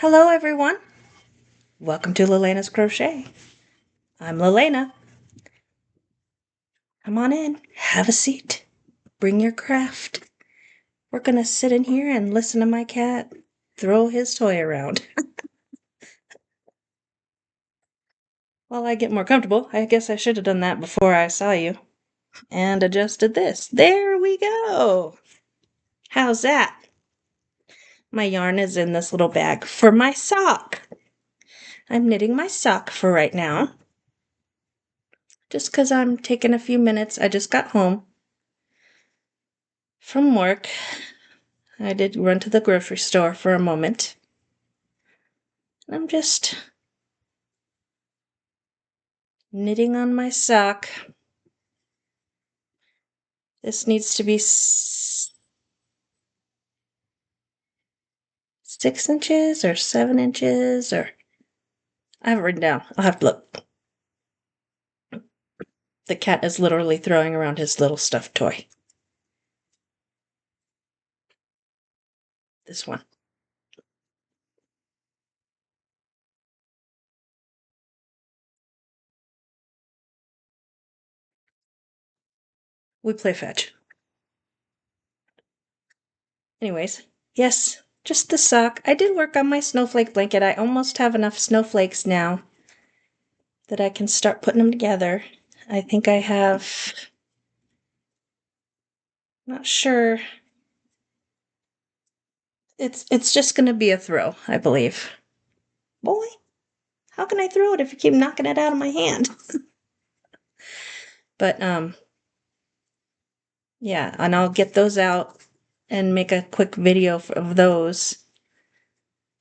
Hello, everyone. Welcome to Lelena's Crochet. I'm Lelena. Come on in, have a seat, bring your craft. We're going to sit in here and listen to my cat throw his toy around. While I get more comfortable, I guess I should have done that before I saw you. And adjusted this. There we go. How's that? My yarn is in this little bag for my sock. I'm knitting my sock for right now. Just because I'm taking a few minutes. I just got home from work. I did run to the grocery store for a moment. I'm just knitting on my sock. This needs to be 6 inches or 7 inches, or I have it written down. I'll have to look. The cat is literally throwing around his little stuffed toy. This one. We play fetch. Anyways, yes, just the sock. I did work on my snowflake blanket. I almost have enough snowflakes now that I can start putting them together. I think I have, not sure. It's just going to be a throw, I believe. Boy, how can I throw it if you keep knocking it out of my hand? But, yeah, and I'll get those out and make a quick video of those.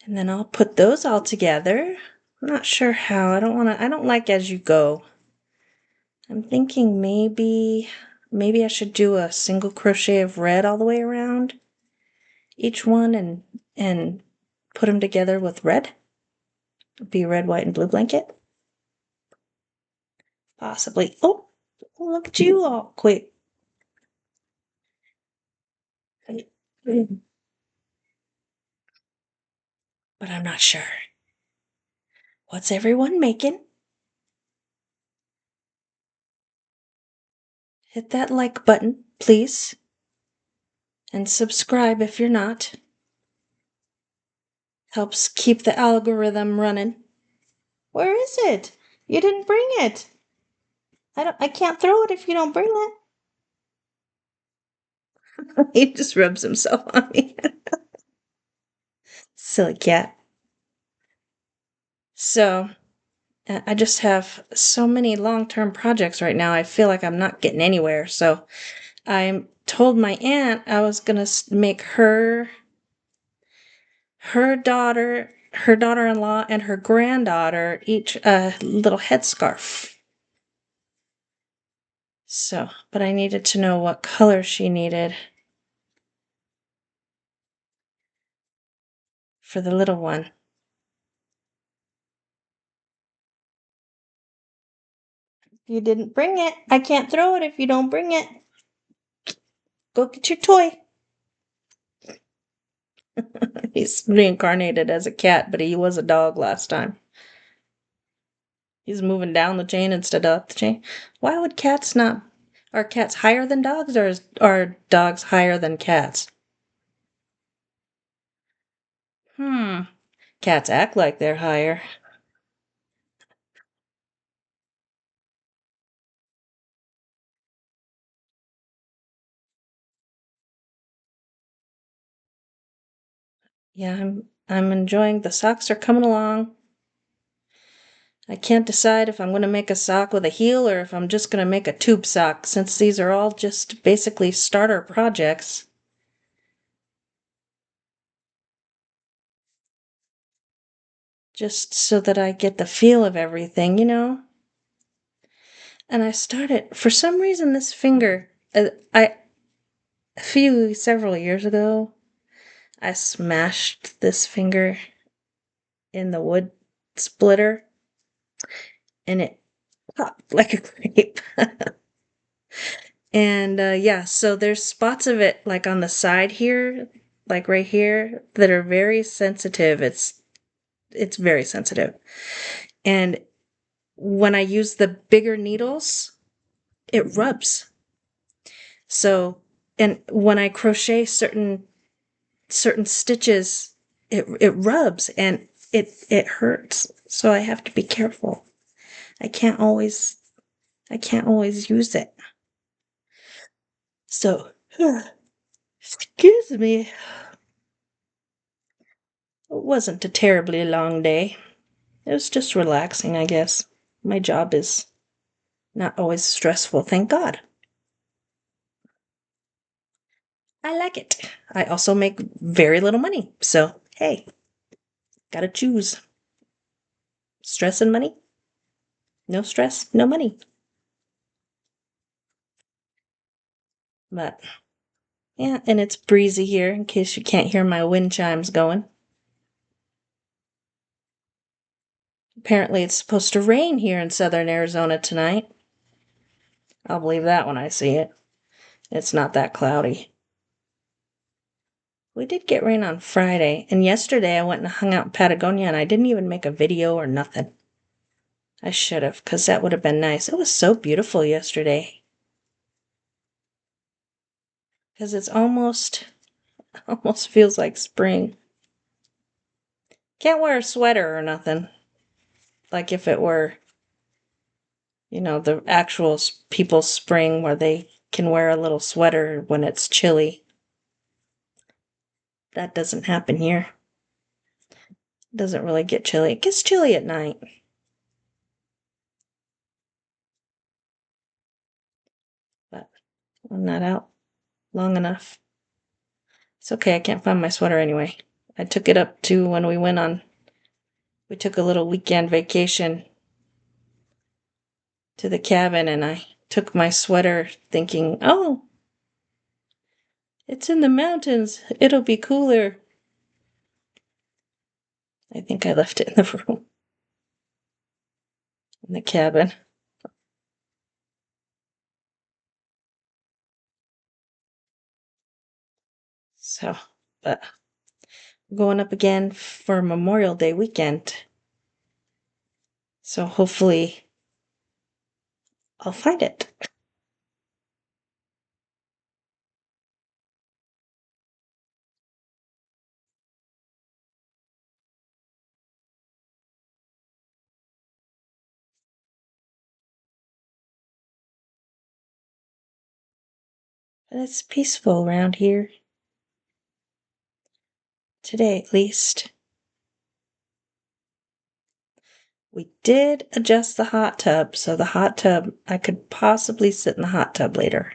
And then I'll put those all together. I'm not sure how. I don't like as you go. I'm thinking maybe I should do a single crochet of red all the way around each one and put them together with red. Be red, white, and blue blanket. Possibly. Oh, look at you all quick. But I'm not sure. What's everyone making? Hit that like button, please. And subscribe if you're not. Helps keep the algorithm running. Where is it? You didn't bring it. I can't throw it if you don't bring it. He just rubs himself on me. Silly cat. So, I just have so many long-term projects right now. I feel like I'm not getting anywhere. So, I told my aunt I was going to make her daughter-in-law, and her granddaughter each a little headscarf. So, but I needed to know what color she needed for the little one. You didn't bring it. I can't throw it if you don't bring it. Go get your toy. He's reincarnated as a cat, but he was a dog last time. He's moving down the chain instead of up the chain. Why would cats not? Are cats higher than dogs, or are dogs higher than cats? Cats act like they're higher. Yeah, I'm enjoying the socks are coming along. I can't decide if I'm going to make a sock with a heel or if I'm just going to make a tube sock, since these are all just basically starter projects. Just so that I get the feel of everything, you know? And I started, for some reason, this finger, several years ago, I smashed this finger in the wood splitter and it popped like a grape. And yeah, so there's spots of it like on the side here, like right here, that are very sensitive. It's It's very sensitive. And when I use the bigger needles, it rubs. So, and when I crochet certain stitches, it rubs and it hurts. So I have to be careful. I can't always I can't always use it. So, excuse me. It wasn't a terribly long day. It was just relaxing, I guess. My job is not always stressful, thank God. I like it. I also make very little money. So, hey, gotta choose. Stress and money? No stress, no money. But, yeah, and it's breezy here in case you can't hear my wind chimes going. Apparently, it's supposed to rain here in southern Arizona tonight. I'll believe that when I see it. It's not that cloudy. We did get rain on Friday, and yesterday I went and hung out in Patagonia and I didn't even make a video or nothing. I should have, 'cause that would have been nice. It was so beautiful yesterday. 'Cause it's almost feels like spring. Can't wear a sweater or nothing. Like if it were, the actual people's spring where they can wear a little sweater when it's chilly. That doesn't happen here. It doesn't really get chilly. It gets chilly at night. But I'm not out long enough. It's okay, I can't find my sweater anyway. I took it up to when we took a little weekend vacation to the cabin and I took my sweater thinking, oh, it's in the mountains. It'll be cooler. I think I left it in the room, in the cabin. So, but going up again for Memorial Day weekend. So hopefully I'll find it. But it's peaceful around here. Today, at least. We did adjust the hot tub, so the hot tub, I could possibly sit in the hot tub later.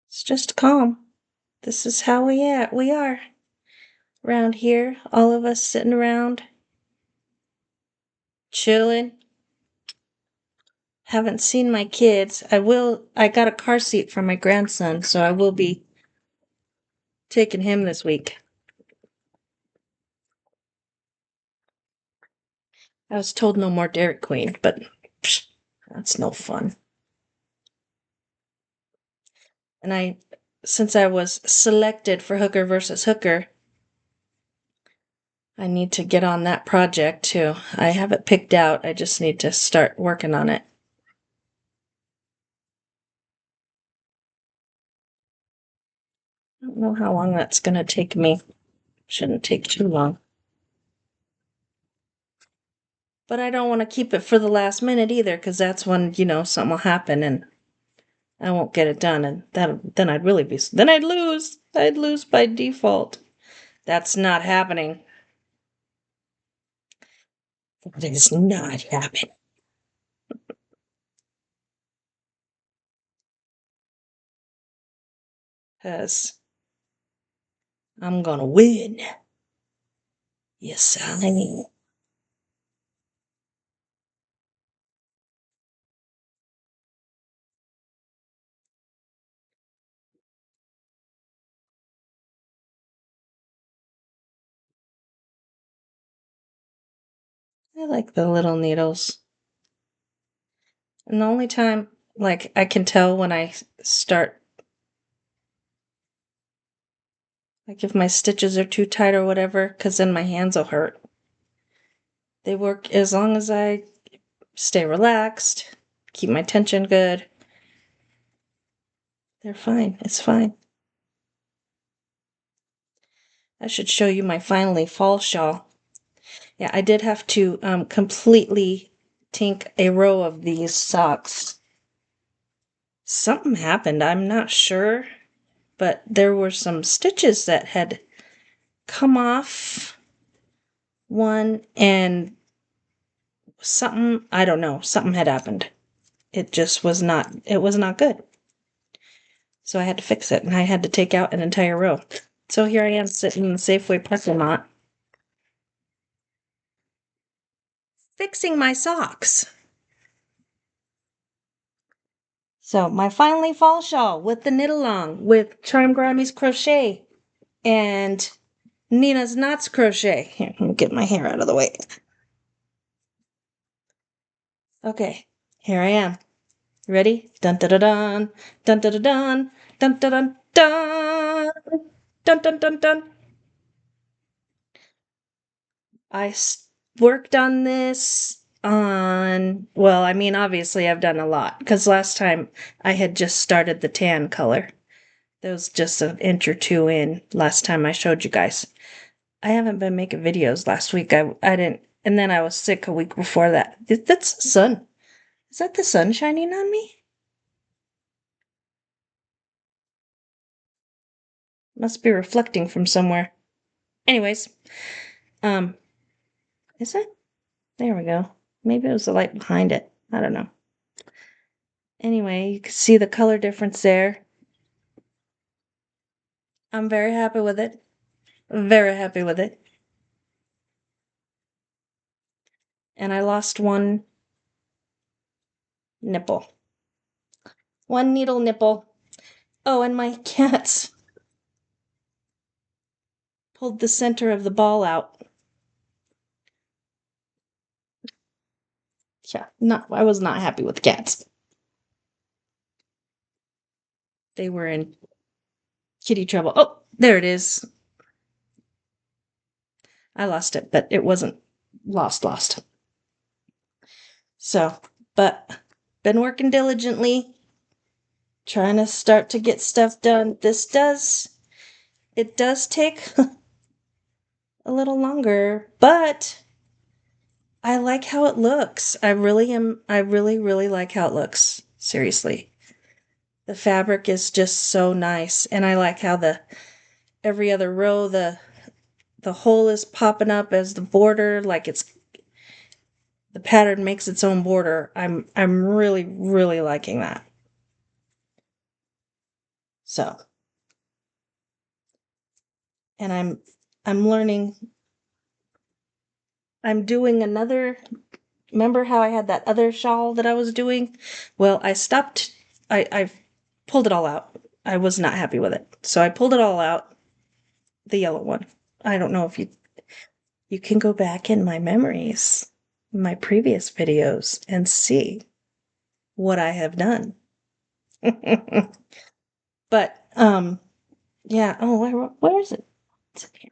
It's just calm. This is how we are around here. All of us sitting around, chilling. Haven't seen my kids. I got a car seat for my grandson, so I will be taking him this week. I was told no more Dairy Queen, but psh, that's no fun. And since I was selected for Hooker versus Hooker, I need to get on that project too. I have it picked out. I just need to start working on it. I don't know how long that's going to take me. Shouldn't take too long. But I don't want to keep it for the last minute either, because that's when, something will happen and I won't get it done. And then I'd really then I'd lose. I'd lose by default. That's not happening. That is not happening. Because I'm going to win. Yes, I mean. I like the little needles. And the only time, like, I can tell when I start, like, if my stitches are too tight or whatever, because then my hands will hurt. They work as long as I stay relaxed, keep my tension good. They're fine. It's fine. I should show you my finally fall shawl. Yeah, I did have to completely tink a row of these socks. Something happened, I'm not sure, but there were some stitches that had come off one and something, I don't know, something had happened. It just was not, it was not good. So I had to fix it and I had to take out an entire row. So here I am sitting in the Safeway parking lot fixing my socks. So my finally fall shawl with the knit along with Charm Grammy's Crochet and Nina's Knots Crochet. Here, let me get my hair out of the way. Okay, here I am. Ready? Dun dun dun dun dun dun dun dun dun dun dun dun dun dun dun. I worked on this on, well, I mean, obviously I've done a lot because last time I had just started the tan color. There was just an inch or two in last time I showed you guys. I haven't been making videos last week. I didn't, and then I was sick a week before that. That's the sun. Is that the sun shining on me? Must be reflecting from somewhere. Anyways, is it? There we go. Maybe it was the light behind it. I don't know. Anyway, you can see the color difference there. I'm very happy with it. Very happy with it. And I lost one nipple. One needle nipple. Oh, and my cats pulled the center of the ball out. Yeah, I was not happy with the cats. They were in kitty trouble. Oh, there it is. I lost it, but it wasn't lost. So, but been working diligently, trying to start to get stuff done. It does take a little longer, but I like how it looks. I really like how it looks. Seriously. The fabric is just so nice, and I like how every other row the hole is popping up as the border, like the pattern makes its own border. I'm really liking that. So, and I'm learning. I'm doing another. Remember how I had that other shawl that I was doing? Well, I stopped. I pulled it all out. I was not happy with it, so I pulled it all out. The yellow one. I don't know if you can go back in my memories, my previous videos, and see what I have done. But yeah. Oh, where is it? It's in here.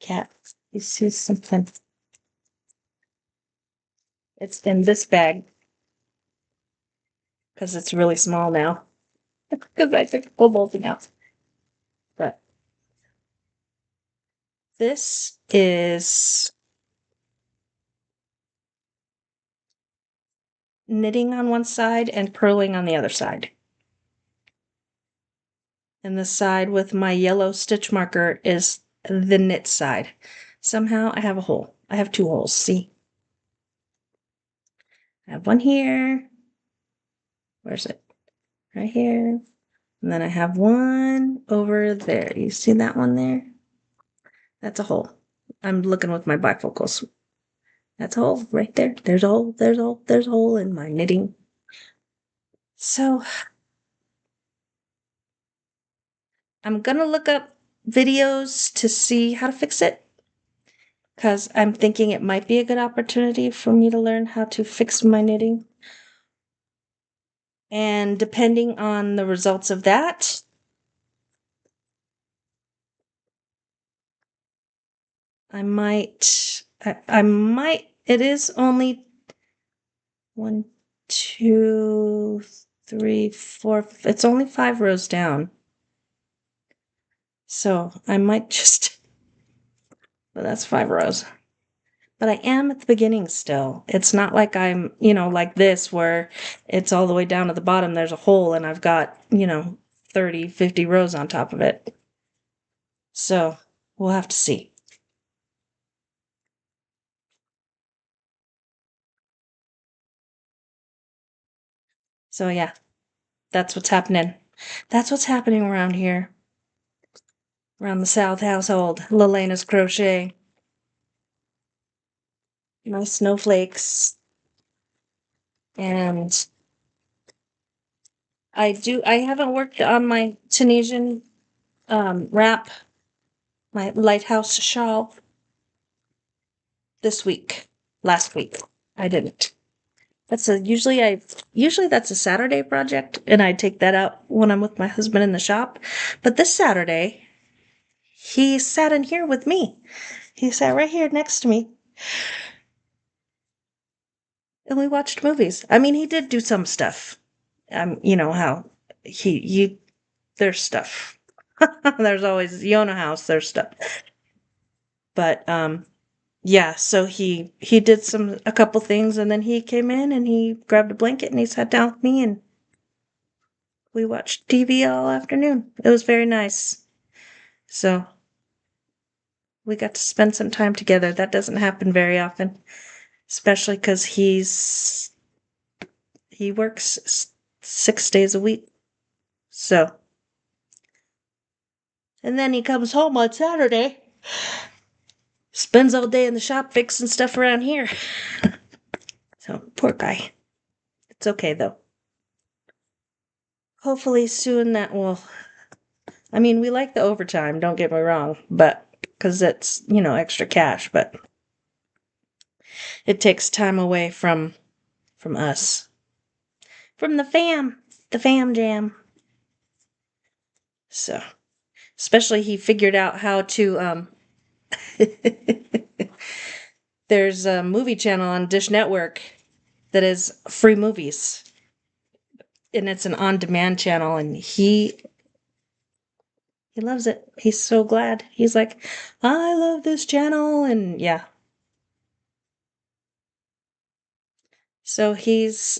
Cat. You see something? It's in this bag because it's really small now. Because I took the whole thing out. But this is knitting on one side and purling on the other side. And the side with my yellow stitch marker is the knit side. Somehow I have a hole. I have two holes, see? I have one here. Where's it? Right here. And then I have one over there. You see that one there? That's a hole. I'm looking with my bifocals. That's a hole right there. There's a hole. There's a hole. There's a hole in my knitting. So I'm gonna look up videos to see how to fix it. because I'm thinking it might be a good opportunity for me to learn how to fix my knitting. And depending on the results of that, I might, it is only 1, 2, 3, 4, it's only 5 rows down. So I might just, but that's 5 rows. But I am at the beginning still. It's not like I'm, like this where it's all the way down to the bottom. There's a hole and I've got, 30, 50 rows on top of it. So we'll have to see. So yeah, that's what's happening. That's what's happening around here. Around the South household. Lelena's Crochet. My snowflakes. And I haven't worked on my Tunisian wrap, my lighthouse shawl this week. Last week I didn't. Usually that's a Saturday project and I take that out when I'm with my husband in the shop. But this Saturday he sat in here with me. He sat right here next to me and we watched movies. I mean, he did do some stuff. You know how there's stuff. There's always, house, there's stuff. But yeah, so he did a couple things and then he came in and he grabbed a blanket and he sat down with me and we watched TV all afternoon. It was very nice. So we got to spend some time together. That doesn't happen very often, especially because he works 6 days a week. So, and then he comes home on Saturday, spends all day in the shop fixing stuff around here. So, poor guy. It's okay though. Hopefully soon that will. I mean, we like the overtime, don't get me wrong, but because it's, extra cash, but it takes time away from us. From the fam jam. So, especially he figured out how to there's a movie channel on Dish Network that is free movies. And it's an on-demand channel and he loves it. He's so glad. He's like, "I love this channel." And yeah. So he's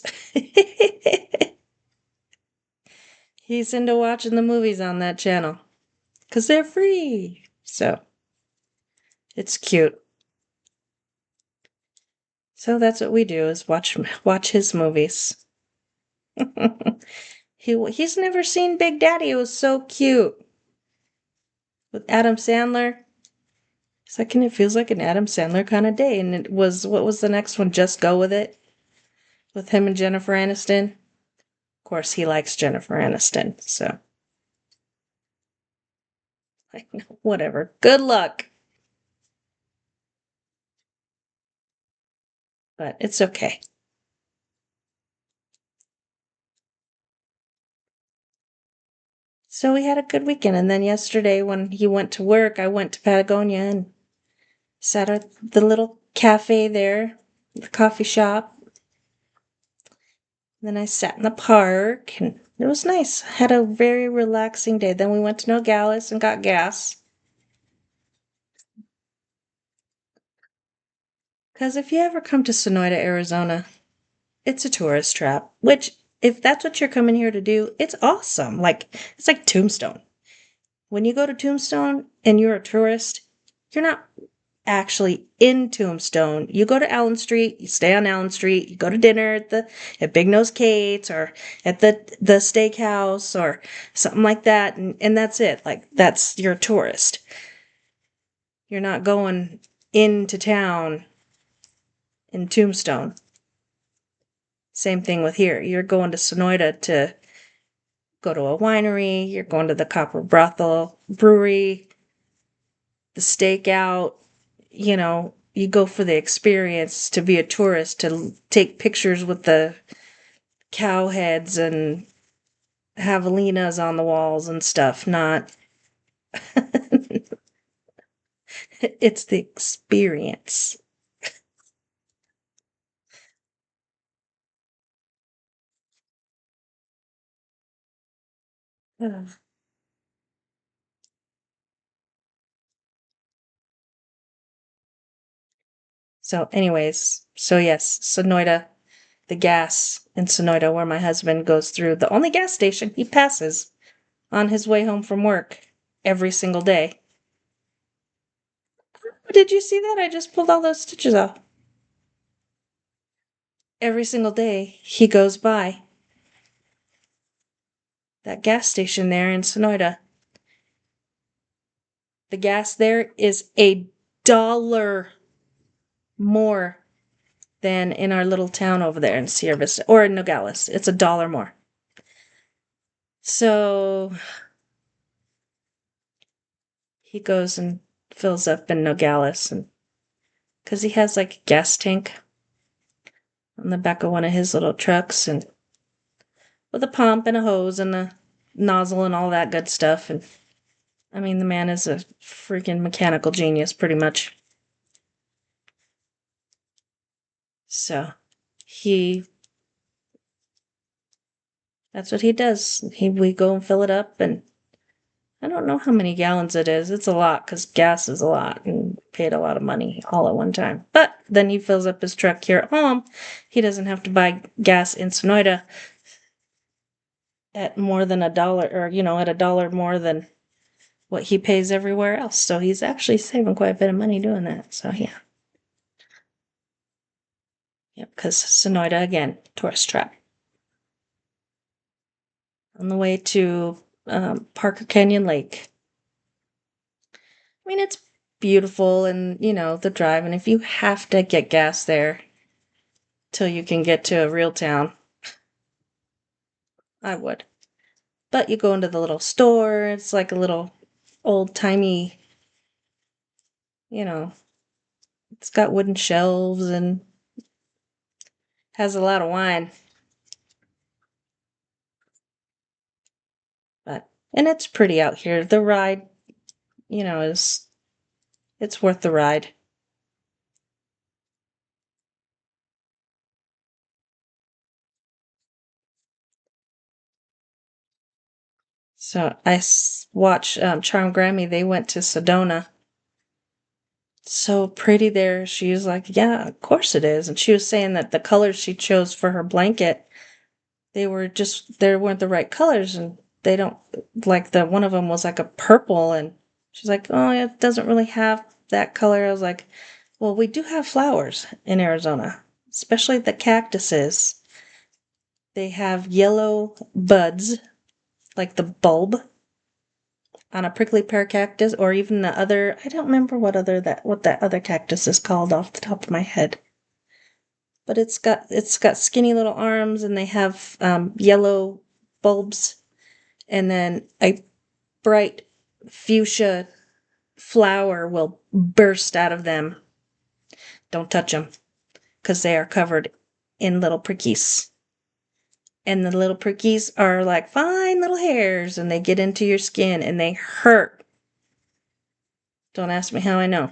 he's into watching the movies on that channel cuz they're free. So it's cute. So that's what we do is watch his movies. He's never seen Big Daddy. It was so cute. With Adam Sandler. It's like, and it feels like an Adam Sandler kind of day. And what was the next one? Just Go With It? With him and Jennifer Aniston. Of course, he likes Jennifer Aniston, so. Like, whatever. Good luck. But it's okay. So we had a good weekend. And then yesterday, when he went to work, I went to Patagonia and sat at the little cafe there, the coffee shop. Then I sat in the park and it was nice. Had a very relaxing day. Then we went to Nogales and got gas. Because if you ever come to Sonoyta, Arizona, it's a tourist trap. Which, if that's what you're coming here to do, it's awesome. Like, it's like Tombstone. When you go to Tombstone and you're a tourist, you're not actually in Tombstone. You go to Allen Street, you stay on Allen Street, you go to dinner at Big Nose Kate's or at the steakhouse or something like that, and that's it. Like, you're a tourist. You're not going into town in Tombstone. Same thing with here. You're going to Sonoyta to go to a winery, you're going to the Copper Brothel Brewery, the stakeout, you know, you go for the experience to be a tourist, to take pictures with the cow heads and javelinas on the walls and stuff, not it's the experience. Ugh. So, anyways, so yes, Sonoyta, the gas in Sonoyta, where my husband goes through, the only gas station he passes on his way home from work every single day. Did you see that? I just pulled all those stitches off. Every single day he goes by that gas station there in Sonoyta. The gas there is $1 more than in our little town over there in Sierra Vista or in Nogales. It's $1 more. So he goes and fills up in Nogales, and because he has like a gas tank on the back of one of his little trucks, and with a pump and a hose and a nozzle and all that good stuff. And I mean, the man is a freaking mechanical genius, pretty much. So he that's what he does. We go and fill it up, and I don't know how many gallons it is. It's a lot because gas is a lot and paid a lot of money all at one time. But then he fills up his truck here at home. He doesn't have to buy gas in Sonoyta at more than $1, or at $1 more than what he pays everywhere else. So he's actually saving quite a bit of money doing that. So yeah. Yep, because Sonoyta, again, tourist trap. On the way to Parker Canyon Lake. I mean, it's beautiful, and the drive. And if you have to get gas there till you can get to a real town, I would. But you go into the little store. It's like a little old timey, you know, it's got wooden shelves and has a lot of wine. And it's pretty out here. The ride, is it's worth the ride. So I watched Charm Grammy. They went to Sedona. So pretty there. She was like, "Yeah, of course it is." And she was saying that the colors she chose for her blanket, they weren't the right colors, and they don't like the one of them was like a purple, and she's like, "Oh, it doesn't really have that color." I was like, "Well, we do have flowers in Arizona, especially the cactuses. They have yellow buds, like the bulb on a prickly pear cactus, or even the other, I don't remember what that other cactus is called off the top of my head. But it's got skinny little arms, and they have yellow bulbs, and then a bright fuchsia flower will burst out of them. Don't touch them, because they are covered in little prickies. And the little prickies are like fine little hairs, and they get into your skin and they hurt. Don't ask me how I know.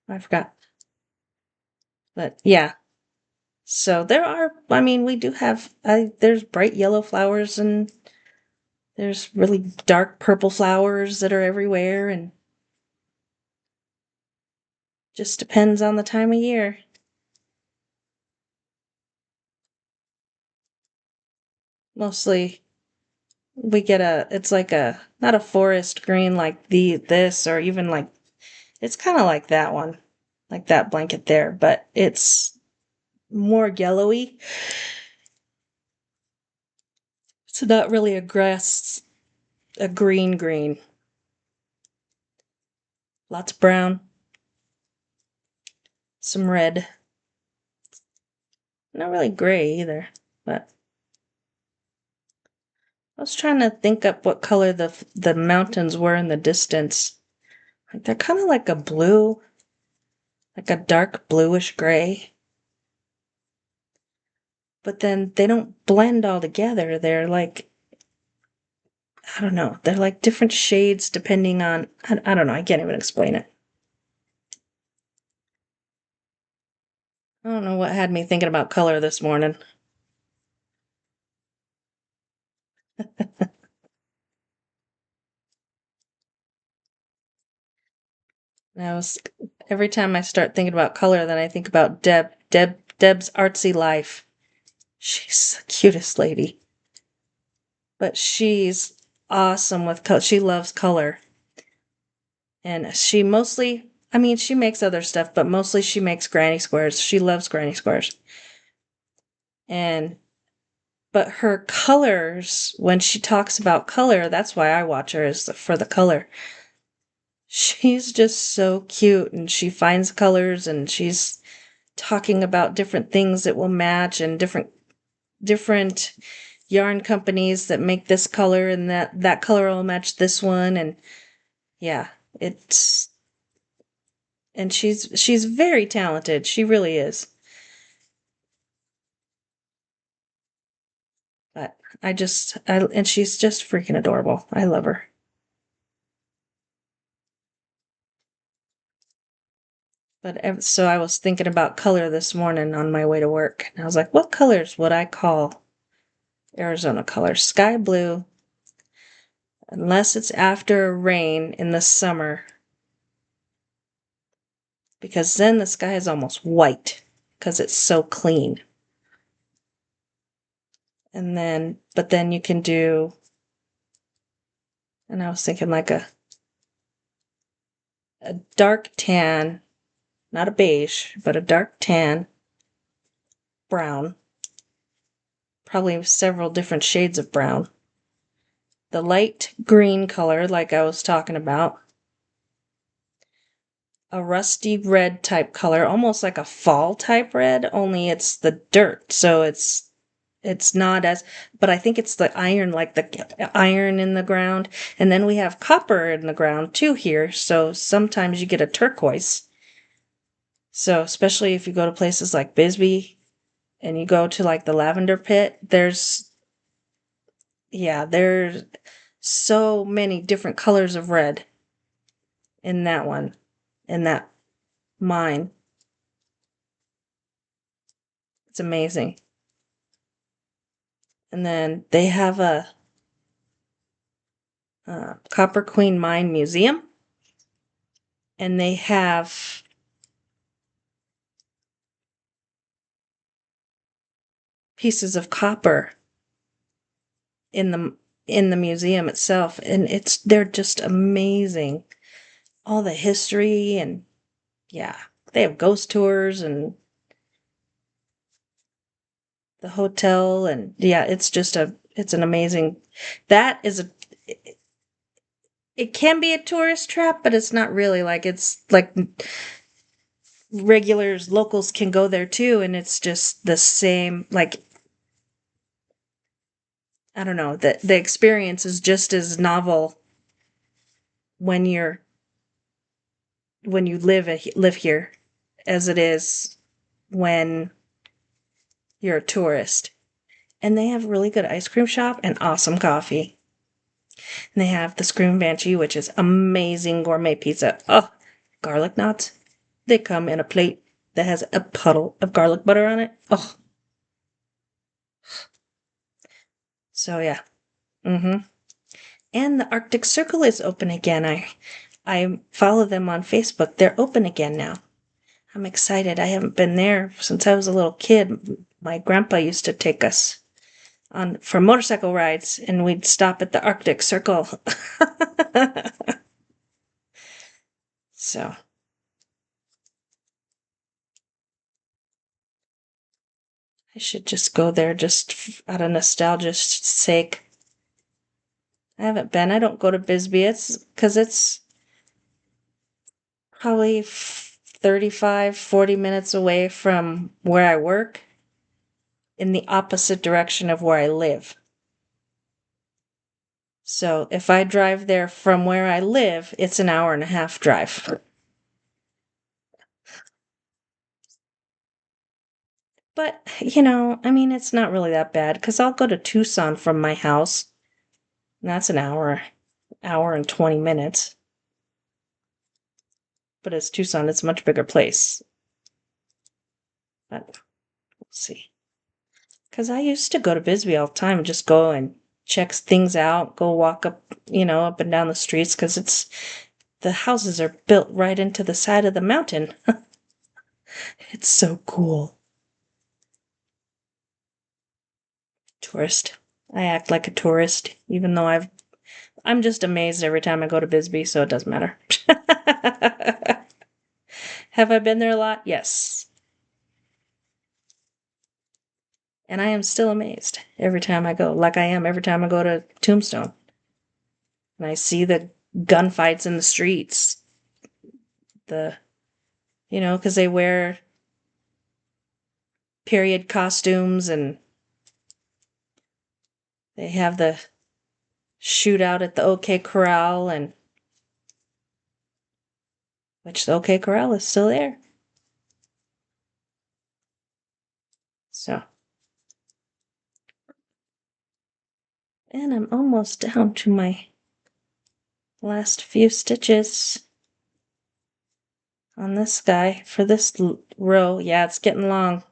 I forgot. But yeah. So I mean, we do have, there's bright yellow flowers, and there's really dark purple flowers that are everywhere, and just depends on the time of year. Mostly we get it's like not a forest green like this, or even like, it's kind of like that one, like that blanket there, but it's more yellowy. It's not really a green. Lots of brown, some red. Not really gray either, but I was trying to think up what color the mountains were in the distance. Like they're kind of like a blue, like a dark bluish gray. But then they don't blend all together. They're like, I don't know, they're like different shades depending on, I don't know, I can't even explain it. I don't know what had me thinking about color this morning. And I was every time I start thinking about color, then I think about Deb's artsy life. She's the cutest lady, but she's awesome with color. She loves color, and she mostly, I mean, she makes other stuff, but mostly she makes granny squares. She loves granny squares, and but her colors, when she talks about color, that's why I watch her, is for the color. She's just so cute, and she finds colors, and she's talking about different things that will match, and different yarn companies that make this color, and that color will match this one. And yeah, it's and she's very talented. She really is. But and she's just freaking adorable. I love her. But so I was thinking about color this morning on my way to work, and I was like, what colors would I call Arizona colors? Sky blue, unless it's after rain in the summer, because then the sky is almost white because it's so clean. And then, but then you can do, and I was thinking like a dark tan, not a beige, but a dark tan, brown, probably several different shades of brown. The light green color, like I was talking about, a rusty red type color, almost like a fall type red, only it's the dirt. So it's not as, but I think it's the iron, like the iron in the ground. And then we have copper in the ground too here. So sometimes you get a turquoise. So especially if you go to places like Bisbee and you go to like the lavender pit, there's so many different colors of red in that one, in that mine. It's amazing. And then they have a Copper Queen Mine Museum, and they have pieces of copper in the museum itself, and they're just amazing. All the history, and yeah, they have ghost tours and the hotel, and yeah, it's an amazing, that is a, it can be a tourist trap, but it's not really. Like, it's like regulars, locals can go there too, and it's just the same, like, I don't know, the experience is just as novel when you live here as it is when you're a tourist. And they have a really good ice cream shop and awesome coffee. And they have the Scream Banshee, which is amazing gourmet pizza. Oh, garlic knots. They come in a plate that has a puddle of garlic butter on it. Oh, so yeah. Mm-hmm. And the Arctic Circle is open again. I follow them on Facebook. They're open again now. I'm excited. I haven't been there since I was a little kid. My grandpa used to take us on for motorcycle rides, and we'd stop at the Arctic Circle. So I should just go there just out of nostalgia's sake. I haven't been. I don't go to Bisbee. It's because it's probably 35, 40 minutes away from where I work, in the opposite direction of where I live. So if I drive there from where I live, it's an hour and a half drive. But, I mean, it's not really that bad because I'll go to Tucson from my house. And that's an hour and 20 minutes. But it's Tucson, it's a much bigger place. But we'll see. Because I used to go to Bisbee all the time and just go and check things out, go walk up, up and down the streets because the houses are built right into the side of the mountain. It's so cool. Tourist. I act like a tourist, even though I'm just amazed every time I go to Bisbee, so it doesn't matter. Have I been there a lot? Yes. And I am still amazed every time I go, like I am every time I go to Tombstone. And I see the gunfights in the streets. Because they wear period costumes and they have the shootout at the OK Corral, which the OK Corral is still there. So. And I'm almost down to my last few stitches on this guy for this row. Yeah, it's getting long.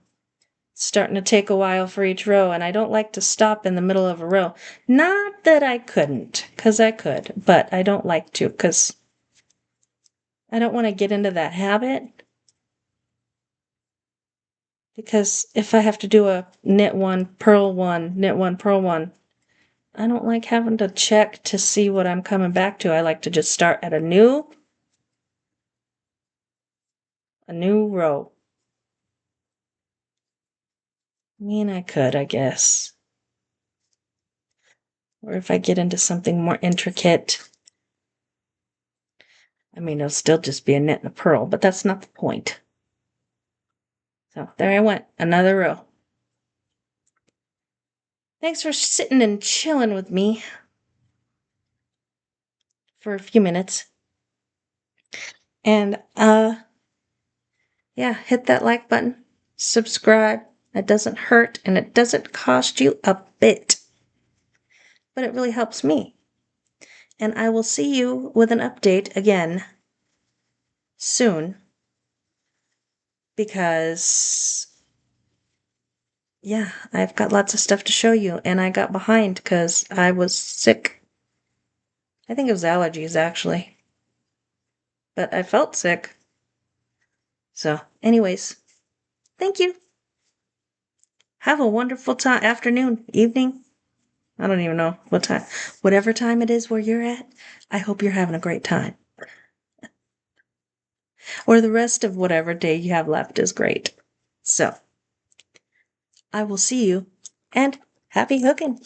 It's starting to take a while for each row, and I don't like to stop in the middle of a row. Not that I couldn't, because I could, but I don't like to, because I don't want to get into that habit. Because if I have to do a knit one, purl one, knit one, purl one, I don't like having to check to see what I'm coming back to. I like to just start at a new row. I mean, I could, I guess. Or if I get into something more intricate, I mean, it'll still just be a knit and a purl, but that's not the point. So there I went, another row. Thanks for sitting and chilling with me for a few minutes. And, yeah, hit that like button, subscribe. It doesn't hurt and it doesn't cost you a bit, but it really helps me. And I will see you with an update again soon because, yeah, I've got lots of stuff to show you, and I got behind because I was sick. I think it was allergies, actually. But I felt sick. So, anyways, thank you. Have a wonderful afternoon, evening. I don't even know what time. Whatever time it is where you're at, I hope you're having a great time. Or the rest of whatever day you have left is great. So, I will see you, and happy hooking.